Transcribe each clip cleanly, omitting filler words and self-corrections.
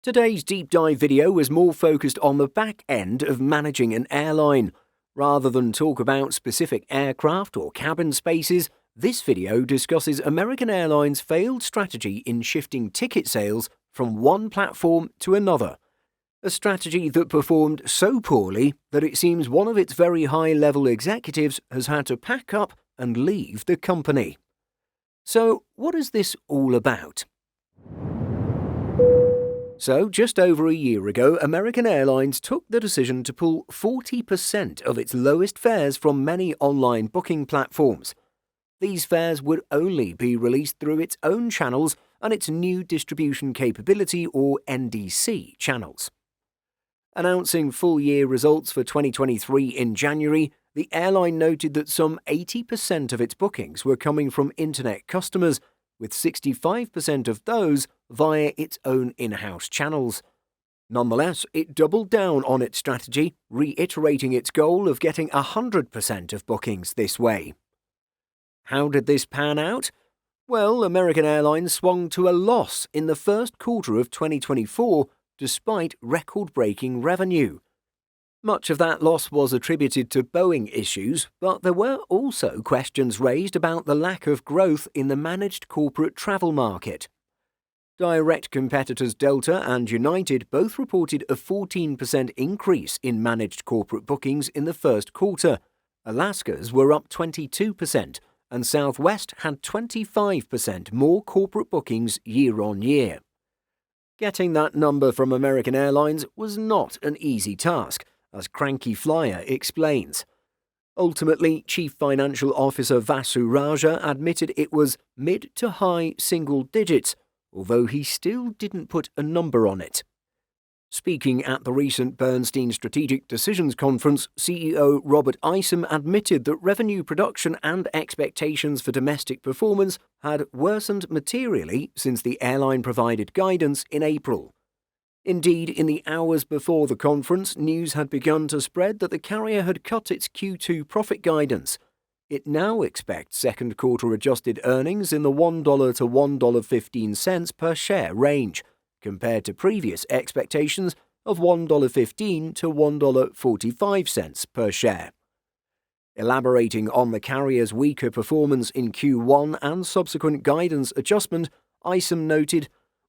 Today's deep dive video is more focused on the back end of managing an airline. Rather than talk about specific aircraft or cabin spaces, this video discusses American Airlines' failed strategy in shifting ticket sales from one platform to another. A strategy that performed so poorly that it seems one of its very high-level executives has had to pack up and leave the company. So, what is this all about? So, just over a year ago, American Airlines took the decision to pull 40% of its lowest fares from many online booking platforms. These fares would only be released through its own channels and its new distribution capability or NDC channels. Announcing full-year results for 2023 in January, the airline noted that some 80% of its bookings were coming from internet customers, with 65% of those via its own in-house channels. Nonetheless, it doubled down on its strategy, reiterating its goal of getting 100% of bookings this way. How did this pan out? Well, American Airlines swung to a loss in the first quarter of 2024 despite record-breaking revenue. Much of that loss was attributed to Boeing issues, but there were also questions raised about the lack of growth in the managed corporate travel market. Direct competitors Delta and United both reported a 14% increase in managed corporate bookings in the first quarter. Alaska's were up 22%, and Southwest had 25% more corporate bookings year-on-year. Getting that number from American Airlines was not an easy task, as Cranky Flyer explains. Ultimately, Chief Financial Officer Vasu Raja admitted it was mid to high single digits, although he still didn't put a number on it. Speaking at the recent Bernstein Strategic Decisions Conference, CEO Robert Isom admitted that revenue production and expectations for domestic performance had worsened materially since the airline provided guidance in April. Indeed, in the hours before the conference, news had begun to spread that the carrier had cut its Q2 profit guidance. It now expects second quarter adjusted earnings in the $1 to $1.15 per share range, compared to previous expectations of $1.15 to $1.45 per share. Elaborating on the carrier's weaker performance in Q1 and subsequent guidance adjustment, Isom noted,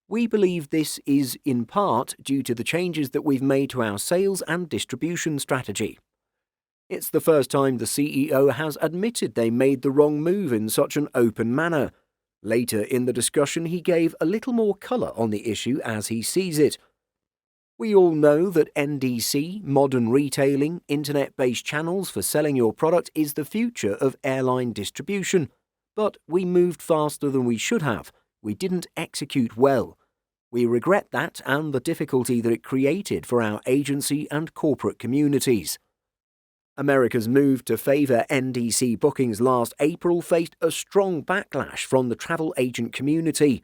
"We believe this is in part due to the changes that we've made to our sales and distribution strategy." It's the first time the CEO has admitted they made the wrong move in such an open manner. Later in the discussion, he gave a little more colour on the issue as he sees it. "We all know that NDC, modern retailing, internet-based channels for selling your product is the future of airline distribution. But we moved faster than we should have. We didn't execute well. We regret that and the difficulty that it created for our agency and corporate communities." America's move to favour NDC bookings last April faced a strong backlash from the travel agent community.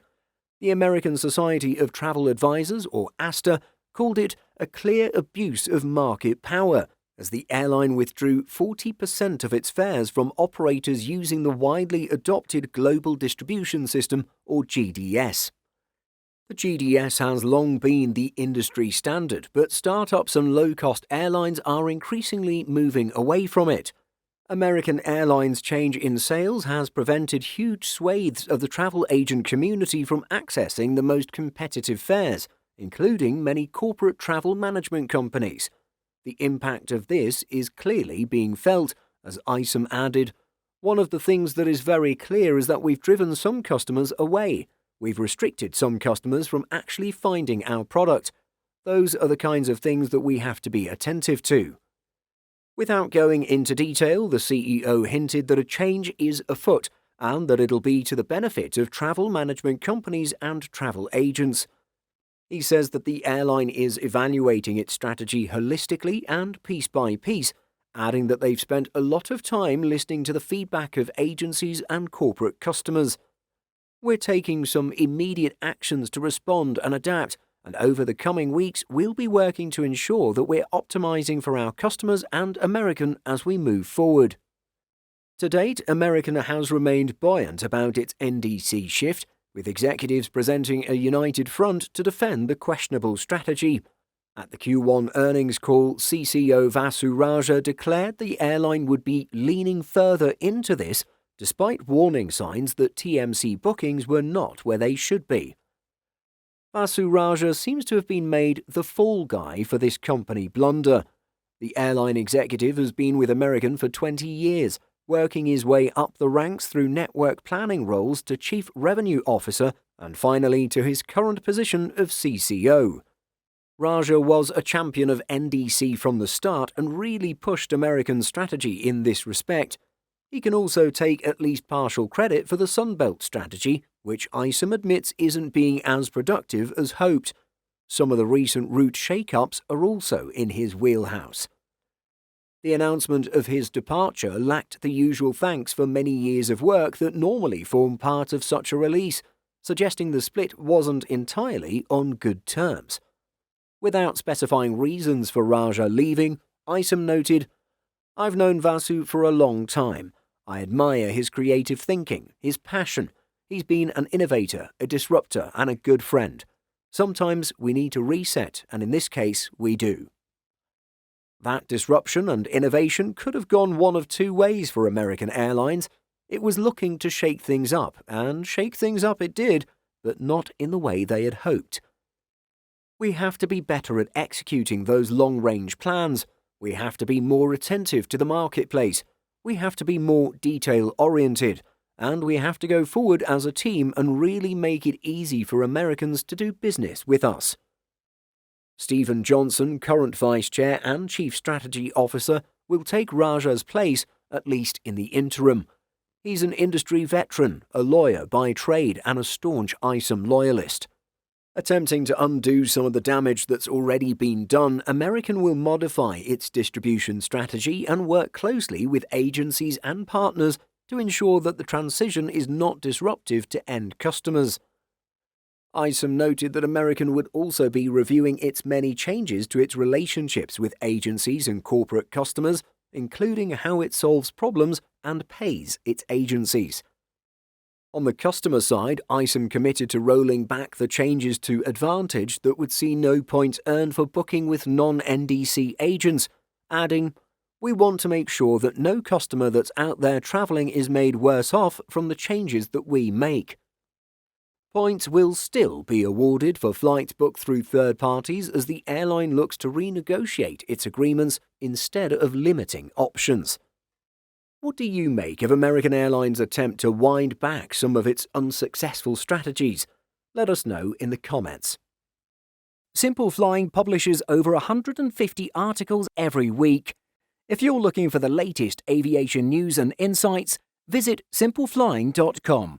The American Society of Travel Advisors, or ASTA, called it a clear abuse of market power, as the airline withdrew 40% of its fares from operators using the widely adopted Global Distribution System, or GDS. The GDS has long been the industry standard, but startups and low-cost airlines are increasingly moving away from it. American Airlines' change in sales has prevented huge swathes of the travel agent community from accessing the most competitive fares, including many corporate travel management companies. The impact of this is clearly being felt, as Isom added. "One of the things that is very clear is that we've driven some customers away. We've restricted some customers from actually finding our product. Those are the kinds of things that we have to be attentive to." Without going into detail, the CEO hinted that a change is afoot and that it'll be to the benefit of travel management companies and travel agents. He says that the airline is evaluating its strategy holistically and piece by piece, adding that they've spent a lot of time listening to the feedback of agencies and corporate customers. "We're taking some immediate actions to respond and adapt, and over the coming weeks we'll be working to ensure that we're optimizing for our customers and American as we move forward." To date, American has remained buoyant about its NDC shift, with executives presenting a united front to defend the questionable strategy. At the Q1 earnings call, CCO Vasu Raja declared the airline would be leaning further into this, despite warning signs that TMC bookings were not where they should be. Vasu Raja seems to have been made the fall guy for this company blunder. The airline executive has been with American for 20 years, working his way up the ranks through network planning roles to Chief Revenue Officer and finally to his current position of CCO. Raja was a champion of NDC from the start and really pushed American's strategy in this respect. He can also take at least partial credit for the Sunbelt strategy, which ISOM admits isn't being as productive as hoped. Some of the recent route shakeups are also in his wheelhouse. The announcement of his departure lacked the usual thanks for many years of work that normally form part of such a release, suggesting the split wasn't entirely on good terms. Without specifying reasons for Raja leaving, ISOM noted, "I've known Vasu for a long time. I admire his creative thinking, his passion. He's been an innovator, a disruptor, and a good friend. Sometimes we need to reset, and in this case, we do." That disruption and innovation could have gone one of two ways for American Airlines. It was looking to shake things up, and shake things up it did, but not in the way they had hoped. We have to be better at executing those long-range plans. We have to be more attentive to the marketplace. We have to be more detail-oriented. And we have to go forward as a team and really make it easy for Americans to do business with us. Stephen Johnson, current Vice Chair and Chief Strategy Officer, will take Raja's place, at least in the interim. He's an industry veteran, a lawyer by trade and a staunch ISOM loyalist. Attempting to undo some of the damage that's already been done, American will modify its distribution strategy and work closely with agencies and partners to ensure that the transition is not disruptive to end customers. ISOM noted that American would also be reviewing its many changes to its relationships with agencies and corporate customers, including how it solves problems and pays its agencies. On the customer side, ISOM committed to rolling back the changes to Advantage that would see no points earned for booking with non-NDC agents, adding, "We want to make sure that no customer that's out there travelling is made worse off from the changes that we make." Points will still be awarded for flights booked through third parties as the airline looks to renegotiate its agreements instead of limiting options. What do you make of American Airlines' attempt to wind back some of its unsuccessful strategies? Let us know in the comments. Simple Flying publishes over 150 articles every week. If you're looking for the latest aviation news and insights, visit simpleflying.com.